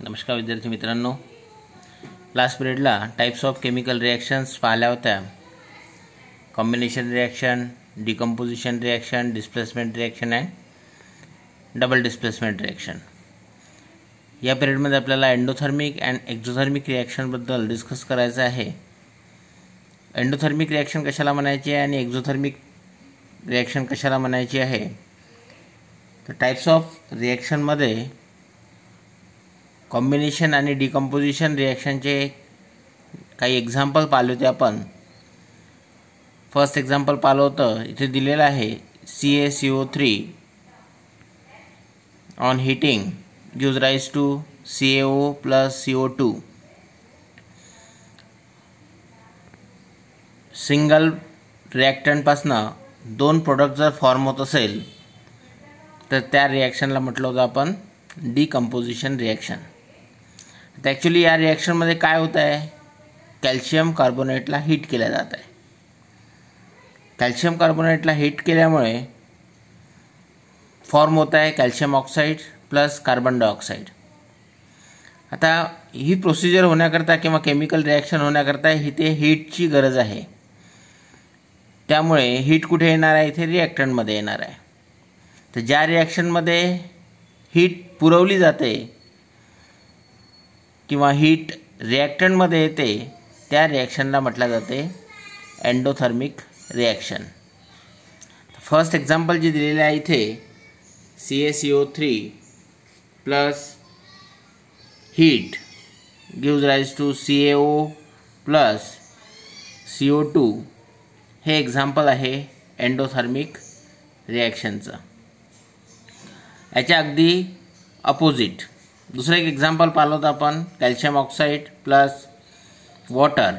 नमस्कार विद्यार्थी मित्रांनो, लास्ट पिरियडला टाइप्स ऑफ केमिकल रिॲक्शन्स पाहिल्या होत्या. Combination reaction, decomposition reaction, displacement reaction and double displacement reaction. या पिरियडमध्ये आपल्याला एंडोथर्मिक अँड एक्झोथर्मिक रिॲक्शनबद्दल डिस्कस करायचं आहे. एंडोथर्मिक रिॲक्शन कशाला म्हणायची आहे आणि एक्झोथर्मिक रिॲक्शन कशाला म्हणायची आहे. तर टाइप्स ऑफ रिॲक्शनमध्ये कॉम्बिनेशन आणि डिकम्पोजिशन रिॲक्शनचे काही एक्झाम्पल पाहिले होते आपण. फर्स्ट एक्झाम्पल पाहिलं होतं, इथे दिलेलं आहे CaCO3 on heating gives rise to CaO plus CO2. Single रिॲक्टंटपासनं दोन प्रोडक्ट जर फॉर्म होत असेल तर त्या रिॲक्शनला म्हटलं होतं आपण डिकम्पोजिशन रिॲक्शन. तर ॲक्च्युली या रिॲक्शनमध्ये काय होत आहे, कॅल्शियम कार्बोनेटला हीट केलं जात आहे. कॅल्शियम कार्बोनेटला हीट केल्यामुळे फॉर्म होत आहे calcium oxide plus carbon dioxide. आता ही प्रोसिजर होण्याकरता किंवा केमिकल रिॲक्शन होण्याकरता इथे हीटची गरज आहे. त्यामुळे हीट कुठे येणार आहे, इथे रिॲक्टंटमध्ये येणार आहे. तर ज्या रिॲक्शनमध्ये हीट पुरवली जाते किंवा हीट रिॲक्टंटमध्ये येते त्या रिॲक्शनला म्हटलं जाते एंडोथर्मिक रिॲक्शन. फर्स्ट एक्झाम्पल जे दिलेले आहे इथे CaCO3 plus heat gives rise to CaO plus CO2 हे एक्झाम्पल आहे एंडोथर्मिक रिॲक्शनचं. याच्या अगदी अपोजिट दुसरं एक एक्झाम्पल पाहिलं होतं आपण, calcium oxide plus water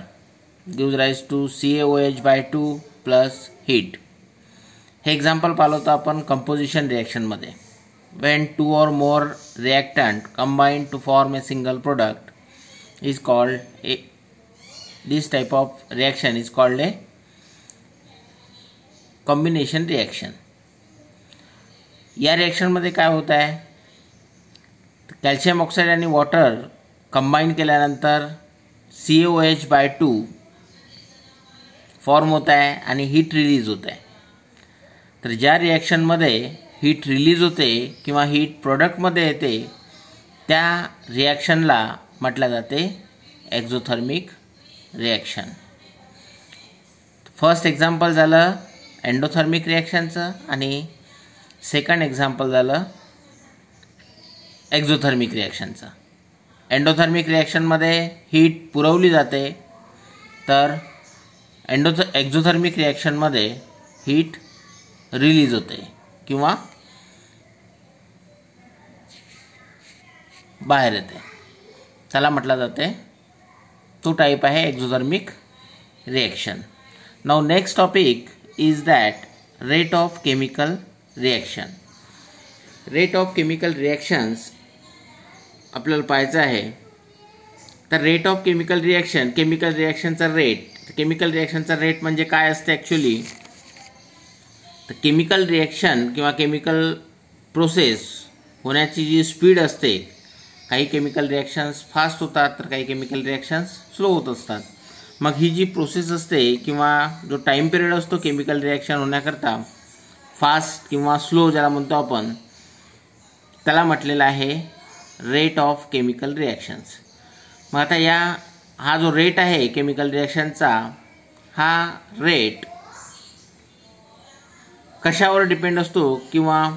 gives rise to CaOH/2 plus heat. हे एक्झाम्पल पाहिलं होतं आपण कंपोजिशन रिॲक्शनमध्ये. When two or more reactant combine to form a single product is called this type of reaction is called a combination reaction. या रिॲक्शनमध्ये काय होत आहे, कॅल्शियम ऑक्साईड आणि वॉटर कंबाईन केल्यानंतर CaOH/2 फॉर्म होत आहे आणि हीट रिलीज होत आहे. तर ज्या रिॲक्शनमध्ये हीट रिलीज होते किंवा हीट प्रोडक्टमध्ये येते त्या रिॲक्शनला म्हटलं जाते एक्झोथर्मिक रिॲक्शन. फर्स्ट एक्झाम्पल झालं एंडोथर्मिक रिॲक्शनचं आणि सेकंड एक्झाम्पल झालं एक्झोथर्मिक रिॲक्शनचं. एंडोथर्मिक रिॲक्शनमध्ये हीट पुरवली जाते तर एक्झोथर्मिक रिॲक्शनमध्ये हीट रिलीज होते किंवा बाहेर येते. त्याला म्हटलं जाते, तो टाईप आहे exothermic reaction. Now next topic is that rate of chemical reaction. Rate of chemical reactions आपल्याला पाहायचं आहे. तर rate of chemical reaction, chemical रिॲक्शनचा रेट. केमिकल रिॲक्शनचा रेट म्हणजे काय असते ॲक्च्युली, तर केमिकल रिॲक्शन किंवा केमिकल प्रोसेस होण्याची जी स्पीड असते, काही केमिकल रिॲक्शन्स फास्ट होतात तर काही केमिकल रिॲक्शन्स स्लो होत असतात. मग ही जी प्रोसेस असते किंवा जो टाईम पिरियड असतो केमिकल रिॲक्शन होण्याकरता, फास्ट किंवा स्लो ज्याला म्हणतो आपण, त्याला म्हटलेलं आहे रेट ऑफ केमिकल रिॲक्शन्स. मग आता हा जो रेट आहे केमिकल रिॲक्शनचा, हा रेट कशावर डिपेंड असतो किंवा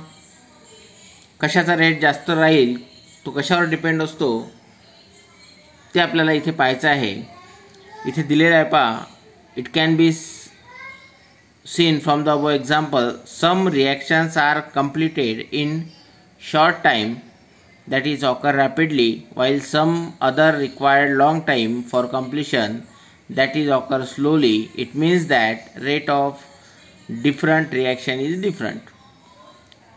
कशाचा रेट जास्त राहील तो कशावर डिपेंड असतो ते आपल्याला इथे पाहायचं आहे. इथे दिलेलं आहे पहा, it can be seen from the above example, some reactions are completed in short time, that is occur rapidly, while some other required long time for completion, that is occur slowly. It means that rate of different reaction is different.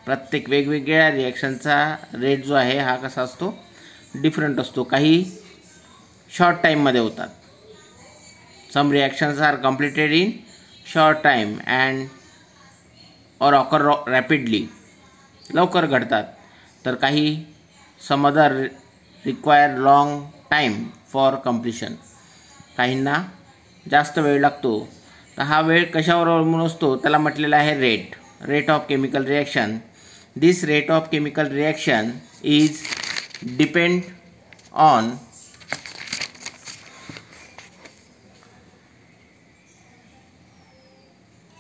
प्रत्येक वेगवेगळ्या रिॲक्शनचा rate जो आहे हा कसा असतो, different असतो. काही short टाईममध्ये होतात. some reactions are completed in short time and or occur rapidly, लवकर घडतात. तर काही some other require long time for completion. काहींना जास्त वेळ लागतो. तर हा वेळ कशावर अवलंबून असतो त्याला म्हटलेला आहे rate of chemical reaction. This rate of chemical reaction is depend on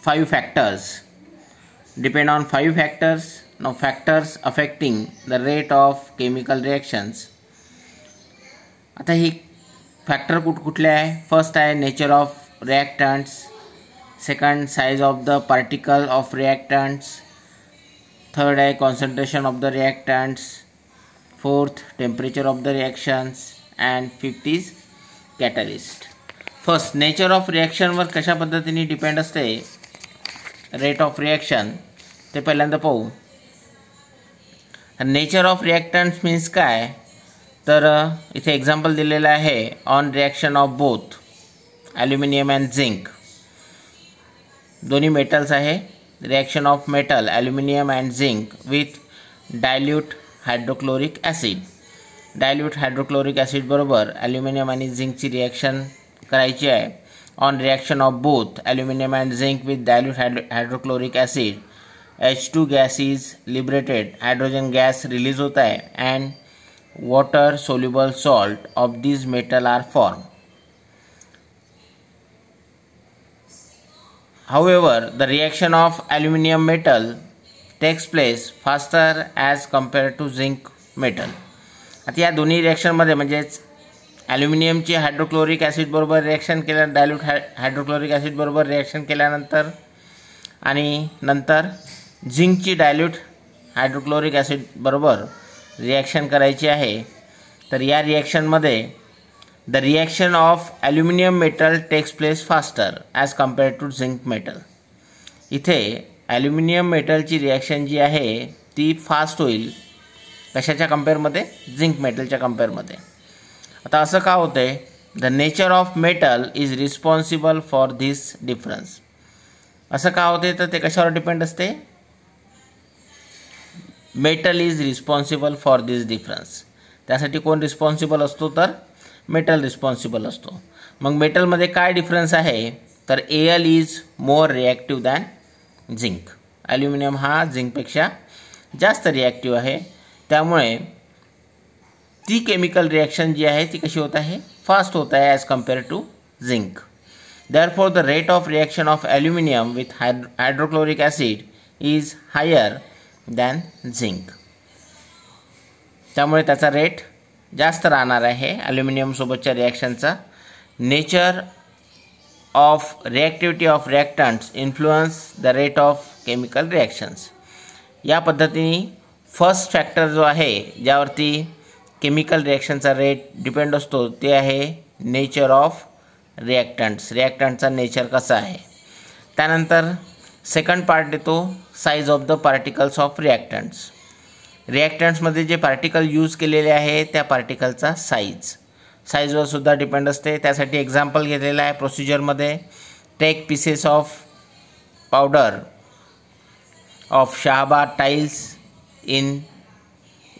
five factors. Now factors affecting the rate of chemical reactions. आता ही फॅक्टर कुठले आहे? फर्स्ट आहे nature of reactants, second size of the particle of reactants, third आहे concentration of the reactants, fourth temperature of the reactions and fifth is catalyst. First nature of रिॲक्शनवर कशा पद्धतीने depend असते rate of reaction ते पहिल्यांदा पाहू. Nature of रिॲक्टंट्स means काय तर इथे एक्झाम्पल दिलेलं आहे on reaction of both aluminium and zinc. दोन्ही मेटल्स आहे. Reaction of metal aluminium and zinc with dilute hydrochloric acid. Dilute hydrochloric acid बरोबर ॲल्युमिनियम आणि झिंकची रिॲक्शन करायची आहे. On reaction of both aluminum and zinc with dilute hydrochloric acid, H2 gas is liberated, hydrogen gas release होता है and water soluble salt of these metal are formed. However, the reaction of aluminum metal takes place faster as compared to zinc metal. आता या दोन्ही रिॲक्शनमध्ये म्हणजेच ॲल्युमिनियमची hydrochloric acid बरोबर reaction केल्या डायल्यूट हायड्रोक्लोरिक ॲसिड बरोबर रिॲक्शन केल्यानंतर आणि नंतर झिंकची डायल्यूट हायड्रोक्लोरिक ॲसिड बरोबर रिॲक्शन करायची आहे. तर या रिॲक्शनमध्ये the reaction of aluminium metal takes place faster as compared to zinc metal. इथे ॲल्युमिनियम मेटलची रिॲक्शन जी आहे ती फास्ट होईल कशाच्या कम्पेअरमध्ये झिंक मेटलच्या कम्पेअरमध्ये. आता असं का होतं आहे? The nature of metal is responsible for this difference. असं का होते तर ते कशावर डिपेंड असते? Metal is responsible for this difference. त्यासाठी कोण रिस्पॉन्सिबल असतो तर मेटल रिस्पॉन्सिबल असतो. मग मेटलमध्ये काय डिफरन्स आहे तर L is more reactive than zinc. Aluminium हा झिंकपेक्षा जास्त रिॲक्टिव्ह आहे. त्यामुळे ती केमिकल रिॲक्शन जी आहे ती कशी होत आहे? फास्ट होत आहे as compare to zinc. Therefore the rate of reaction of aluminium with hydrochloric acid is higher than zinc. त्यामुळे त्याचा रेट जास्त राहणार आहे ॲल्युमिनियमसोबतच्या रिॲक्शनचा. Nature of reactivity of reactants influence the rate of chemical reactions. या पद्धतीने फर्स्ट फॅक्टर जो आहे ज्यावरती केमिकल रिॲक्शनचा रेट डिपेंड असतो ते आहे नेचर ऑफ रिॲक्टंट्स. रिॲक्टंटचा नेचर कसा आहे. त्यानंतर सेकंड पार्ट येतो size of the particles of reactants. रिॲक्टंट्समध्ये जे पार्टिकल यूज केलेले आहे त्या पार्टिकलचा साईजवर सुद्धा डिपेंड असते. त्यासाठी एक्झाम्पल घेतलेलं आहे प्रोसिजरमध्ये. Take pieces of powder of Shahabad tiles in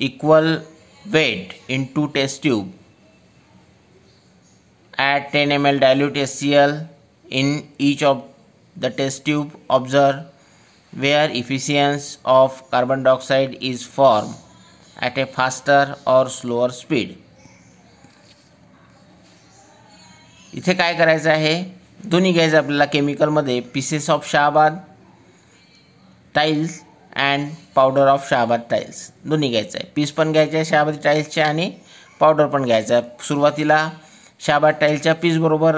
equal weight in 2 test tube. Add 10 ml dilute HCl in each of the test tube. Observe where efficiency of carbon dioxide is formed at a faster or slower speed. इथे काय करायचं आहे? दोन्ही घ्यायचं आपल्याला केमिकलमध्ये pieces of Shahabad tiles and powder of Shahabad tiles दोन्ही घ्यायचं आहे. पीस पण घ्यायचे आहे शाहबाद टाईल्सचे आणि पावडर पण घ्यायचं आहे. सुरुवातीला शाहबाद टाईल्सच्या पीसबरोबर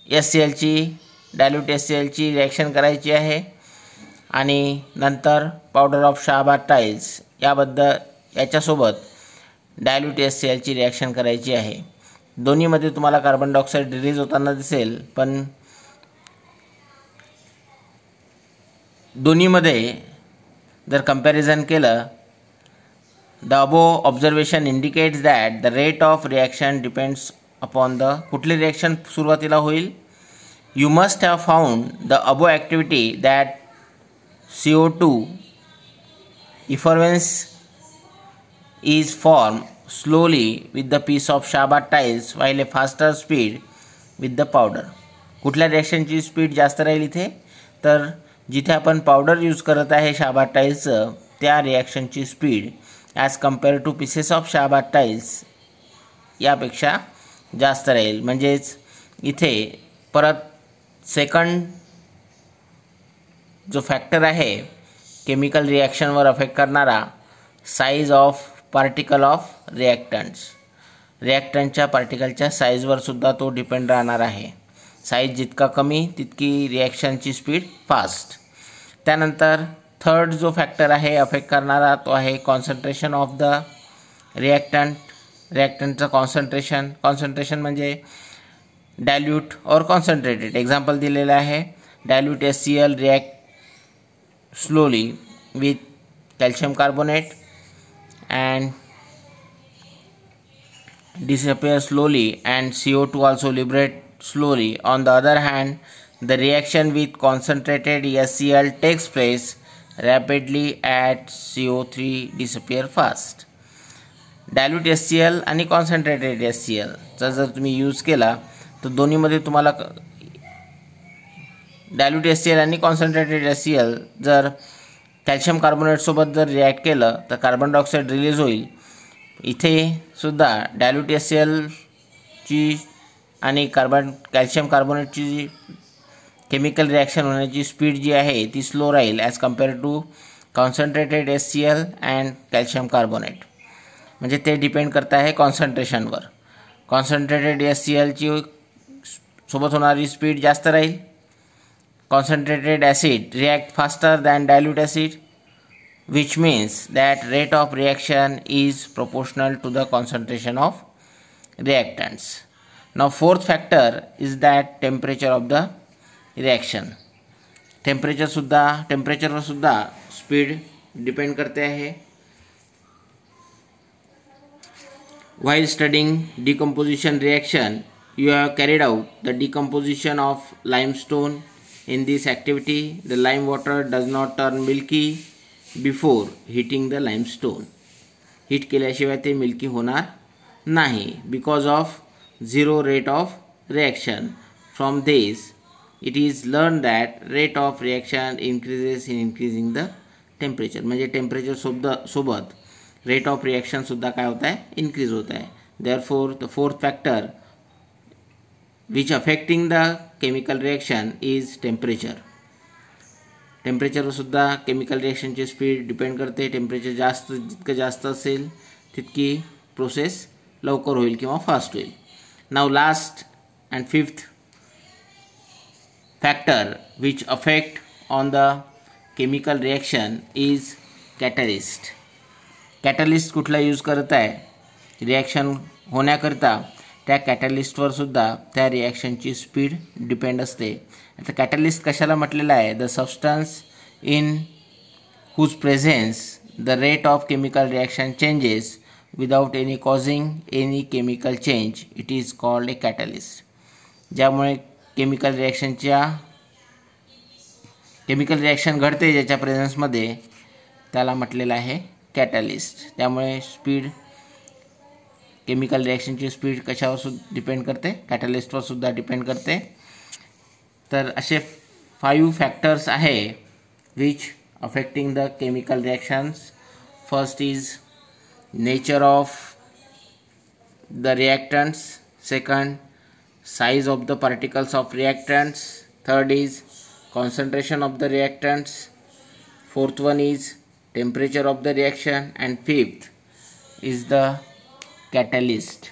HClची डायल्यूट HClची रिॲक्शन करायची आहे आणि नंतर पावडर ऑफ शाहबाद टाईल्स याच्यासोबत डायल्यूट HClची रिॲक्शन करायची आहे. दोन्हीमध्ये तुम्हाला कार्बन डायऑक्साईड रिलीज होताना दिसेल. पण दोन्हीमध्ये जर कंपॅरिझन केलं the above observation indicates that the rate of reaction depends upon the कुठली रिॲक्शन सुरुवातीला होईल. You must have found the above activity that CO2 effervescence is formed slowly with the piece of Shabat tiles while a faster speed with the powder. कुठल्या रिॲक्शनची speed जास्त राहील इथे, तर जिथे आपण पावडर यूज करत आहे शाबाट टाईल्सचं त्या रिॲक्शनची speed as compare to pieces of Shahabad tiles यापेक्षा जास्त राहील. म्हणजेच इथे परत सेकंड जो फॅक्टर आहे केमिकल रिॲक्शनवर अफेक्ट करणारा, साईज ऑफ पार्टिकल ऑफ रिॲक्टंटच्या पार्टिकलच्या साईजवर सुद्धा तो डिपेंड राहणार आहे. साईज जितका कमी तितकी रिॲक्शनची स्पीड फास्ट. त्यानंतर थर्ड जो फॅक्टर आहे अफेक्ट करणारा तो आहे कॉन्सन्ट्रेशन ऑफ द रिॲक्टंटचं कॉन्सन्ट्रेशन म्हणजे डायल्यूट और कॉन्सन्ट्रेटेड. एक्झाम्पल दिलेलं आहे, dilute HCl react slowly with calcium carbonate and disappear slowly, and CO2 also liberate slowly. On the other hand, the reaction with concentrated HCl takes place rapidly at CO3 disappear fast. Dilute HCl आणि concentrated HCl चा जर तुम्ही use केला तर दोन्हीमध्ये तुम्हाला dilute HCl आणि concentrated HCl जर कॅल्शियम कार्बोनेट सोबत जर रिॲक्ट केलं तर कार्बन डायऑक्साईड रिलीज होईल. इथे सुद्धा डायल्यूट HCl ची आणि कॅल्शियम कार्बोनेटची जी केमिकल रिॲक्शन होण्याची स्पीड जी आहे ती स्लो राहील as compare to concentrated HCl and calcium carbonate. म्हणजे ते डिपेंड करत आहे कॉन्सन्ट्रेशनवर. कॉन्सन्ट्रेटेड HCl ची सोबत होणारी स्पीड जास्त राहील. Concentrated acid react faster than dilute acid, which means that rate of reaction is proportional to the concentration of reactants. Now fourth factor is that temperature of the reaction. टेम्परेचरवर सुद्धा speed depend करते आहे. While studying decomposition reaction, you have carried out the decomposition of limestone. In this activity, the lime water does not turn milky before heating the limestone. Heat केल्याशिवाय ते milky होणार नाही because of zero rate of reaction. From this, it is learned that rate of reaction increases in increasing the temperature. म्हणजे temperature सोबत rate of reaction सुद्धा काय होत आहे, इन्क्रीज होत आहे. Therefore, the fourth factor which affecting the chemical reaction is temperature. टेम्परेचरवर सुद्धा chemical रिॲक्शनची स्पीड डिपेंड करते. टेम्परेचर जितकं जास्त असेल तितकी प्रोसेस लवकर होईल किंवा फास्ट होईल. Now last and fifth factor which affect on the chemical reaction is catalyst. Catalyst कुठला यूज करत आहे रिॲक्शन होण्याकरिता, त्या कॅटलिस्टवर सुद्धा त्या रिॲक्शनची स्पीड डिपेंड असते. आता कॅटलिस्ट कशाला म्हटलेलं आहे, the substance in whose presence the rate of chemical reaction changes without any causing any chemical change, it is called a catalyst. ज्यामुळे केमिकल रिॲक्शन घडते ज्याच्या प्रेझेन्समध्ये त्याला म्हटलेलं आहे कॅटलिस्ट. त्यामुळे स्पीड केमिकल रिॲक्शनची स्पीड कशावर डिपेंड करते, कॅटलिस्टवर सुद्धा डिपेंड करते. तर असे 5 फॅक्टर्स आहे which affecting the chemical reactions. First is nature of the reactants, second size of the particles of reactants, third is concentration of the reactants, fourth one is temperature of the reaction, and fifth is the catalyst.